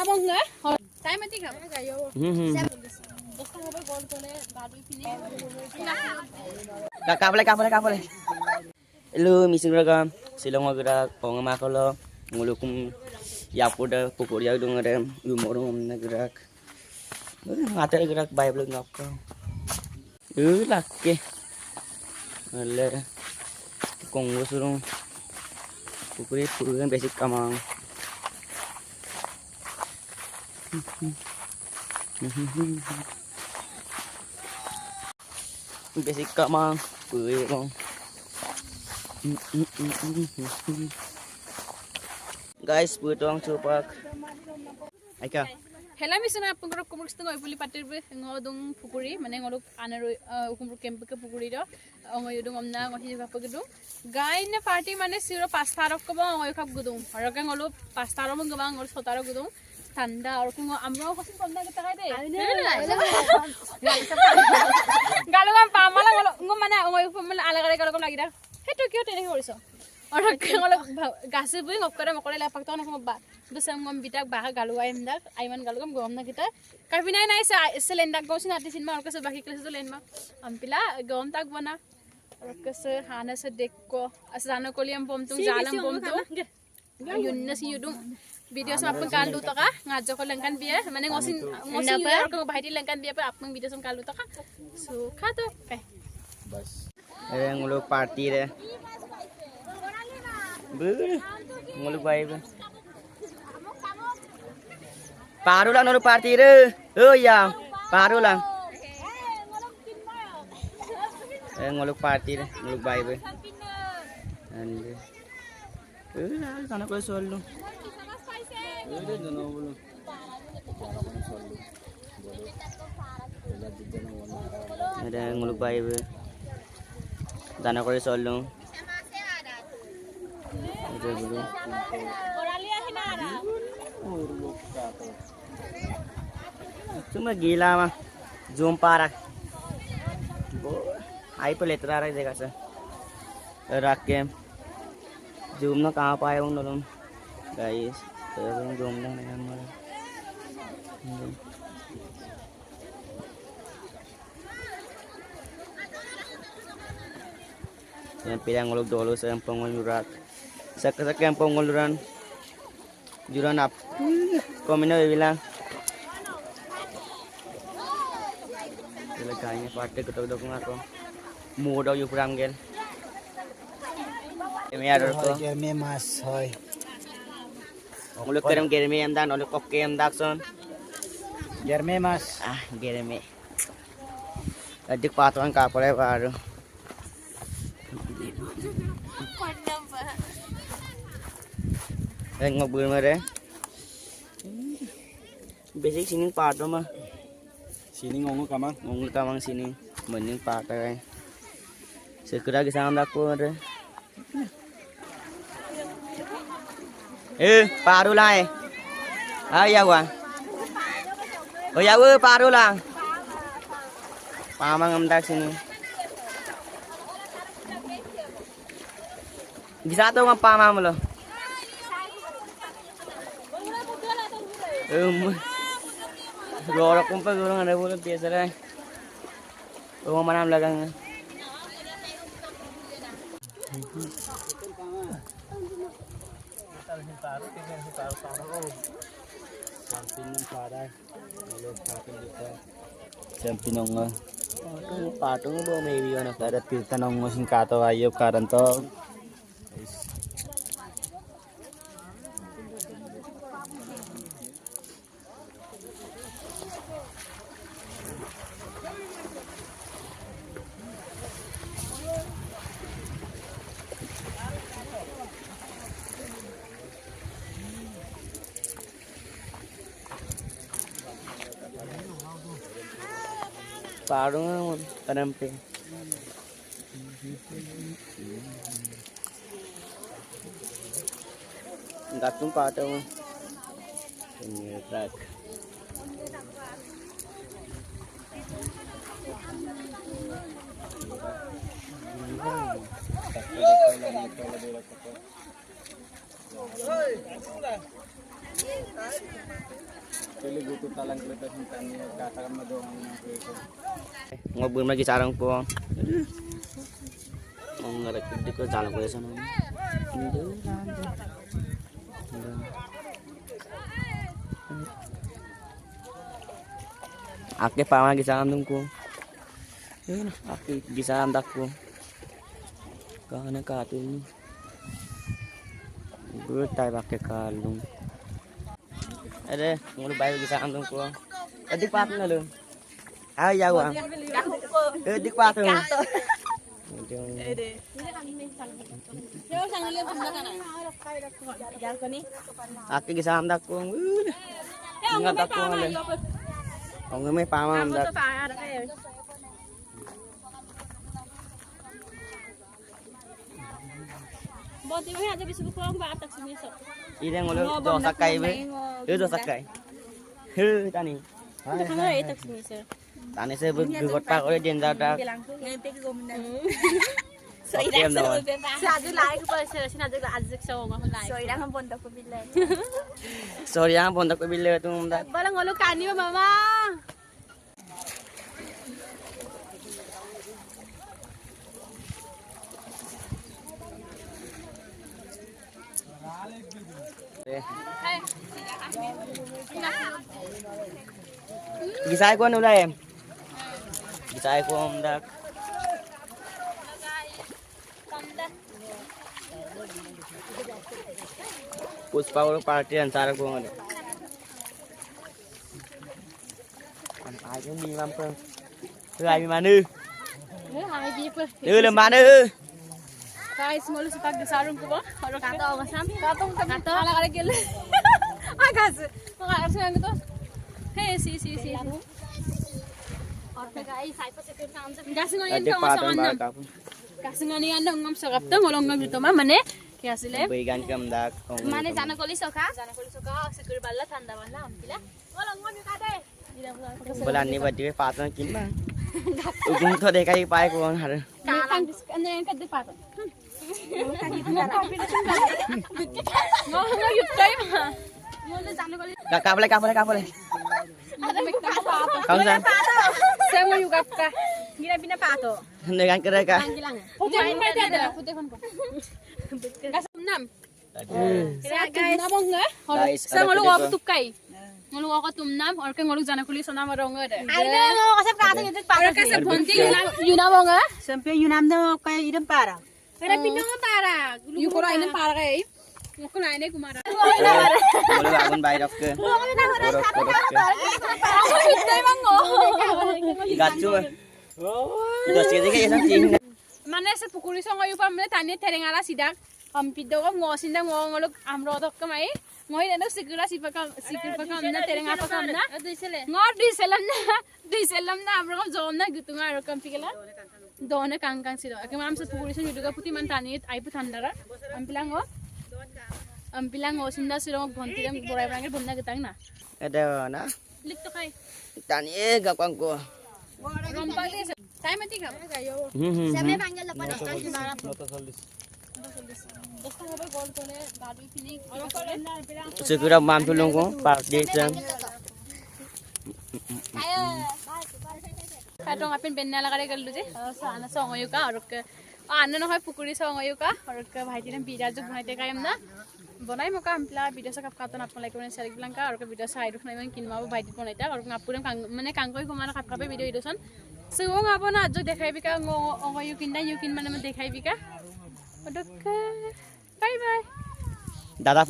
Kapal. Hello, mising ragam. Silong gerak, pong makalo, ngulukum yapoda pokoknya dong ada umurung gerak. Ngata gerak Bible ngapko. Laki. Alah. Konggo surung. Pokoknya puluhan basic kamang. Basic kamang, puluhan. Guys, butuang cupak. Aika. Hela misena pungkur kumur setengah puli patir be ngodong pukuri, mana ngodong anar kumur kemp ke pukuri do, ngodong omna ngodhi juga pegedung. Guy ne party mana siro pastarok ke bang ngodong kap gedung. Orang kan ngodong pastarok mengebang ngodong sotarok gedung. Tanda orang kan amro kosin tanda kita kaya deh. Kalau kan pamala kalau mana ngodong mana alag-alag kalau kamu lagi dah. Itu kyo tene koriso. Orang kalau gasih bui ngokore mokore lepak tuh nak ngobak. Terus ngom bitak bahag galu ayam dak, ayman galu kam gom na kita. Kami naik selendak gom sih nanti sinma orang kesel bagi kelas itu lenma. Ampila gom tak bana. Orang kesel hana sedekko. Asrana koliam pom tung jalan pom tung. Yunna si yudung. Video sama pun kalu tak ah ngajak ko lengkan biar. Mana ngosin biar orang bahaya lengkan biar apa apung video sama kalu tak ah. Suka tuh. Bas. Ada nguluk party deh. Nguluk baik. Paru lang nguluk party deh. Oh ya, paru lang. Nguluk party deh, nguluk baik. Ande. Sana ko solo. Ada nguluk baik. Dana ko solo. Cuma gila mah, zoom parah. Ayo pelet rara देखा सर, रख के zoom ना कहाँ पाए उन लोगों, guys, तो zoom ना नहीं हमारा. Yang pilih ngolok dulu saya penguluran, sekarang penguluran juran up, komennya bilang, kayaknya partai ketok aku, muda yuk ranggel, ini ada tuh, germe mas, hoy, ngolok germe yang dan ngolok koke yang dakson, germe mas, germe, adik patuan kapalnya baru. Ngobrol mana? Basic sini pato mah. sini ngomong kamang sini, mending pakai. Segera kesana aku ada. Paru lah. Ya gua. Oh ya paru lah. Pamang ngemdak sini. Bisa tuh ngapamam lo. Rorak kumpul orang ada boleh biasa lah. Rumah mana belakangnya? Sampinong patong ba may iwan na kada tanong mo sing kato ayop karanto. Parang kanamping. Gatong patong. Ini track. Pili gusto talang kita sintani katakan mo doon ang preso. Ngobun lagi sarang po. Ngarek di ko jalan ko sana. Ake pa lagi sa andong ko. Ayun, ake di sa andak ko. Kana ka atin. Good tayo pakai kalung. Ada, ngulu bayu di sa andong ko. Adik pa na lo. Ay yawa. Adik pa to. Ake di sa andak ko. Ngatak ko ngale. Ông mới phá mà được. Bọn tôi hay bị sụp không ba tắc sumi sập. Đi đang ngồi đó sakai với. Đó sakai. Hư ta ni. Itu kan ada tắc sumi sập. Tane se bergot pak oleh jenza dak. Em rồi. Sadu lai ke pasal sadu lai azak sawo ngah lai. Sorry lang ang bondok ko bila. Sorry ang bondak ko bile tu dak. Balang ngolo kani ba mama. Gisay ko ano em. Gisay ko dak. Puspa ko party ansara ko ngade. An ai ko mi mam pe. Thứ ai mi manu. Hai bi pe. Đưa manu. Guys, ngolo sepak di sarung ko ba? Oro kato ngasam. Katong kato ala kala gel. Agas. Mga arsa ngito. Hey, si. Orte guys, sai pa secure sound. Gas ngayon Adik ko pa sa tan kanam. ba ka. Gas ngayon ngam sa kapta ngolong ngam dito ma mane. Kaya sila. Baigan kam dak. Mane sana ko liso ka? Sana ko liso ka secure balla tanda wala ampila. Ngolong ngam ka de. Bulan ni badi patan kin ba. Ujung to de kai pai ko har. Kalang ano yung kadipato. Ngolong yut kayo ma. Ngolong sana ko liso. Ka boleh. Ada mek na pato. Kau san. Saya mau yugap ka. Gina pinapato. Dengan kere ka. Putih ada. Putih kon ko. Gas nam. Kaya guys. Namong nga. Guys, Sa ada ngolo putih ko ko. tukay. Ngolo ko tumnam or kay ngolo jana kulis na marong nga de. Ay no, kasi prata yung para. Or kasi bonti yun mo nga. Sampai Yunam na kaya idam para. Pero pinong nga para. Yung kura ina para kay. Yung kura ina kumara. Boleh bangun bayar ke. Korok ke. Ako hitay mango. Gacu. Itu sih kayak sang Mana sa pukuli sa ngayon pa muna tani terengala sidak. Ampido ko ngosinda ngolog amrodok kamay. Ngoy na sigura sikir pa kam na terenga pa kam na. Ngor diselam na amro zom na gitu ngaro kam pikela. Dona kang sido. Ke mam sa pukuli sa yuduga puti man tani ay putandara. Ampilang ngosinda siro bontiram boray brangel bonna gitang na. Ada na. Likto kay. Tani gapang ko. Rompag des. Tay mati ka. Sabi banggal na pa na. Basta nga ba gol ko le babi pinig. Segera mam tulung ko pak di jam. Katong apin benna lagare gallu je. Sa ana sa ngoyu ka or ke ana no hoy pukuri sa ngoyu ka or ke bhai tin bira jog bhaite kayam na. Bonai mo ka ampla video sa kapkatan apon like kone share bilang ka or ke video sa iduk na man kinma bhai tin bonai ta or ngapurem kang mane kangkoi ko mana kapkape video idoson. So nga po na jog dekhai bika ngoyu kinda yukin man dekhai bika. Odok bye bye. Dada